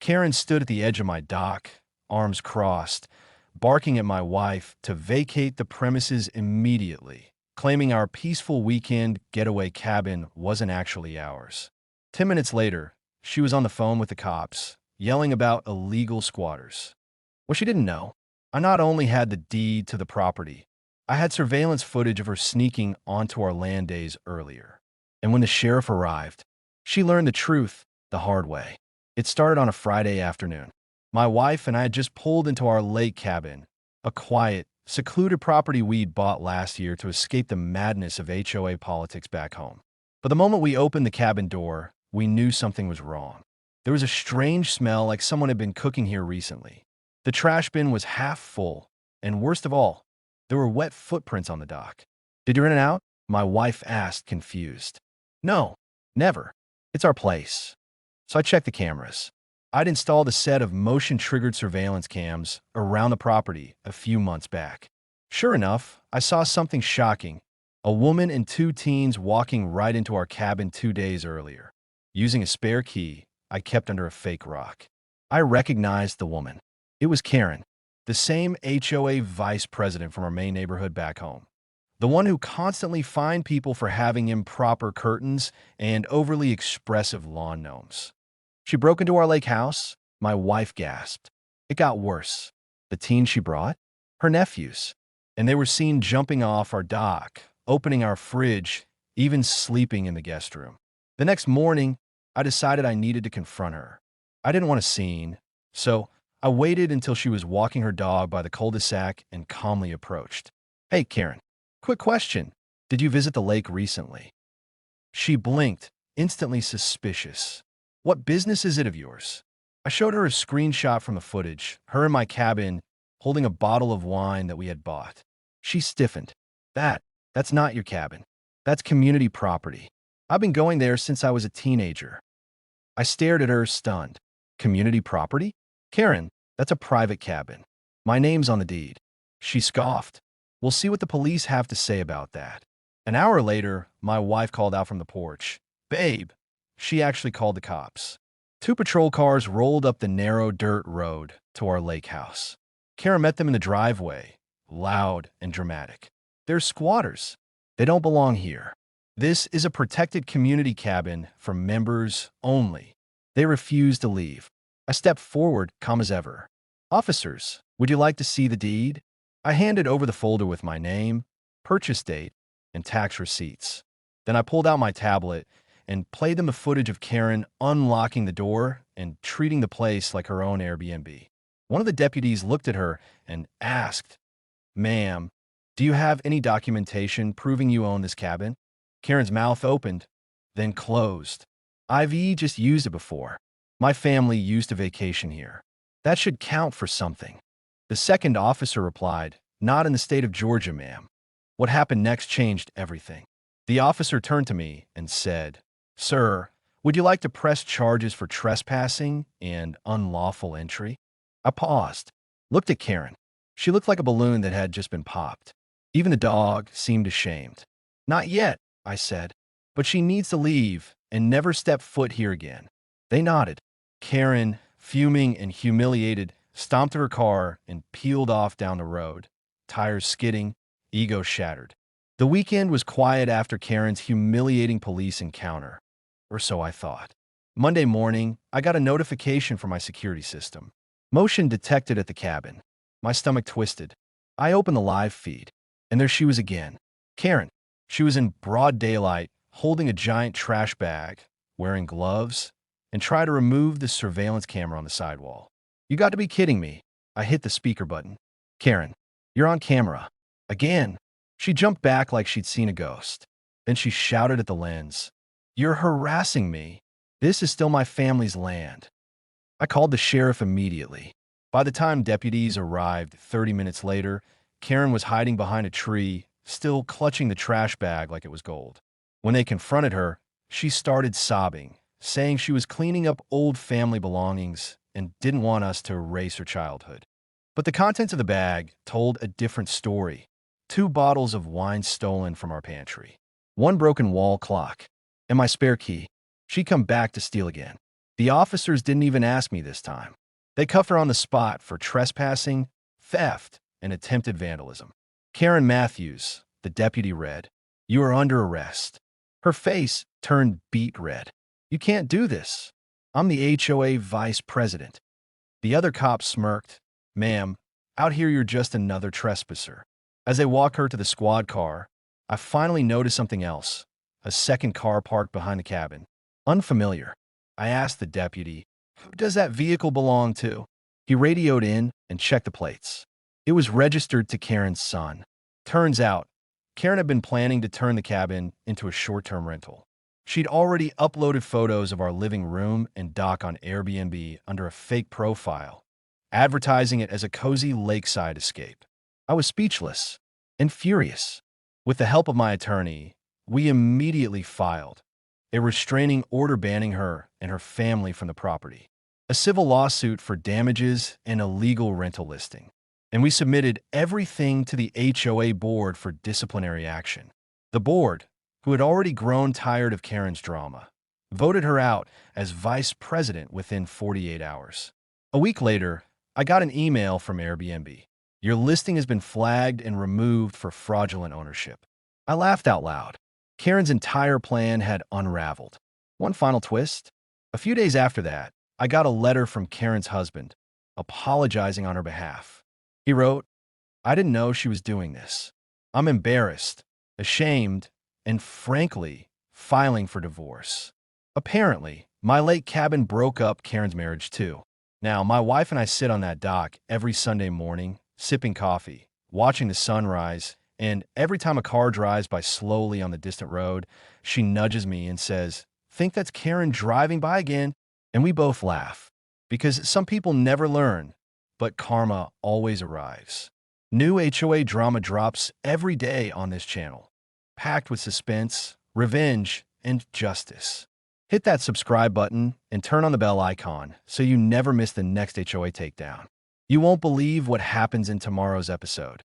Karen stood at the edge of my dock, arms crossed, barking at my wife to vacate the premises immediately, claiming our peaceful weekend getaway cabin wasn't actually ours. 10 minutes later, she was on the phone with the cops, yelling about illegal squatters. What she didn't know, I not only had the deed to the property, I had surveillance footage of her sneaking onto our land days earlier. And when the sheriff arrived, she learned the truth the hard way. It started on a Friday afternoon. My wife and I had just pulled into our lake cabin, a quiet, secluded property we'd bought last year to escape the madness of HOA politics back home. But the moment we opened the cabin door, we knew something was wrong. There was a strange smell like someone had been cooking here recently. The trash bin was half full, and worst of all, there were wet footprints on the dock. "Did you rent it out?" my wife asked, confused. "No, never. It's our place." So I checked the cameras. I'd installed a set of motion-triggered surveillance cams around the property a few months back. Sure enough, I saw something shocking. A woman and two teens walking right into our cabin 2 days earlier. Using a spare key I kept under a fake rock. I recognized the woman. It was Karen, the same HOA vice president from our main neighborhood back home. The one who constantly fined people for having improper curtains and overly expressive lawn gnomes. She broke into our lake house. My wife gasped. It got worse. The teens she brought? Her nephews. And they were seen jumping off our dock, opening our fridge, even sleeping in the guest room. The next morning, I decided I needed to confront her. I didn't want a scene, so I waited until she was walking her dog by the cul-de-sac and calmly approached. "Hey, Karen, quick question. Did you visit the lake recently?" She blinked, instantly suspicious. "What business is it of yours?" I showed her a screenshot from the footage, her in my cabin, holding a bottle of wine that we had bought. She stiffened. That's not your cabin. That's community property. I've been going there since I was a teenager." I stared at her, stunned. "Community property? Karen, that's a private cabin. My name's on the deed." She scoffed. "We'll see what the police have to say about that." An hour later, my wife called out from the porch. "Babe." She actually called the cops. 2 patrol cars rolled up the narrow dirt road to our lake house. Karen met them in the driveway, loud and dramatic. "They're squatters. They don't belong here. This is a protected community cabin for members only. They refuse to leave." I stepped forward, calm as ever. "Officers, would you like to see the deed?" I handed over the folder with my name, purchase date, and tax receipts. Then I pulled out my tablet and played them the footage of Karen unlocking the door and treating the place like her own Airbnb. One of the deputies looked at her and asked, "Ma'am, do you have any documentation proving you own this cabin?" Karen's mouth opened, then closed. "I've just used it before. My family used to vacation here. That should count for something." The second officer replied, "Not in the state of Georgia, ma'am." What happened next changed everything. The officer turned to me and said, "Sir, would you like to press charges for trespassing and unlawful entry?" I paused, looked at Karen. She looked like a balloon that had just been popped. Even the dog seemed ashamed. "Not yet," I said, "but she needs to leave and never step foot here again." They nodded. Karen, fuming and humiliated, stomped to her car and peeled off down the road, tires skidding, ego shattered. The weekend was quiet after Karen's humiliating police encounter. Or so I thought. Monday morning, I got a notification from my security system. Motion detected at the cabin. My stomach twisted. I opened the live feed, and there she was again. Karen. She was in broad daylight, holding a giant trash bag, wearing gloves, and tried to remove the surveillance camera on the sidewall. "You got to be kidding me." I hit the speaker button. "Karen, you're on camera. Again." She jumped back like she'd seen a ghost. Then she shouted at the lens, "You're harassing me. This is still my family's land." I called the sheriff immediately. By the time deputies arrived 30 minutes later, Karen was hiding behind a tree, still clutching the trash bag like it was gold. When they confronted her, she started sobbing, saying she was cleaning up old family belongings and didn't want us to erase her childhood. But the contents of the bag told a different story. 2 bottles of wine stolen from our pantry, 1 broken wall clock, and my spare key. She'd come back to steal again. The officers didn't even ask me this time. They cuffed her on the spot for trespassing, theft, and attempted vandalism. Karen Matthews, the deputy, read, "You are under arrest." Her face turned beet red. "You can't do this. I'm the HOA vice president." The other cop smirked. "Ma'am, out here you're just another trespasser." As they walked her to the squad car, I finally noticed something else. A second car parked behind the cabin. Unfamiliar. I asked the deputy, "Who does that vehicle belong to?" He radioed in and checked the plates. It was registered to Karen's son. Turns out, Karen had been planning to turn the cabin into a short-term rental. She'd already uploaded photos of our living room and dock on Airbnb under a fake profile, advertising it as a cozy lakeside escape. I was speechless and furious. With the help of my attorney, we immediately filed a restraining order banning her and her family from the property, a civil lawsuit for damages, and illegal rental listing. And we submitted everything to the HOA board for disciplinary action. The board, who had already grown tired of Karen's drama, voted her out as vice president within 48 hours. A week later, I got an email from Airbnb. "Your listing has been flagged and removed for fraudulent ownership." I laughed out loud. Karen's entire plan had unraveled. One final twist. A few days after that, I got a letter from Karen's husband, apologizing on her behalf. He wrote, "I didn't know she was doing this. I'm embarrassed, ashamed, and frankly, filing for divorce." Apparently, my lake cabin broke up Karen's marriage too. Now, my wife and I sit on that dock every Sunday morning, sipping coffee, watching the sunrise, and every time a car drives by slowly on the distant road, she nudges me and says, "Think that's Karen driving by again?" And we both laugh, because some people never learn, but karma always arrives. New HOA drama drops every day on this channel, packed with suspense, revenge, and justice. Hit that subscribe button and turn on the bell icon so you never miss the next HOA takedown. You won't believe what happens in tomorrow's episode.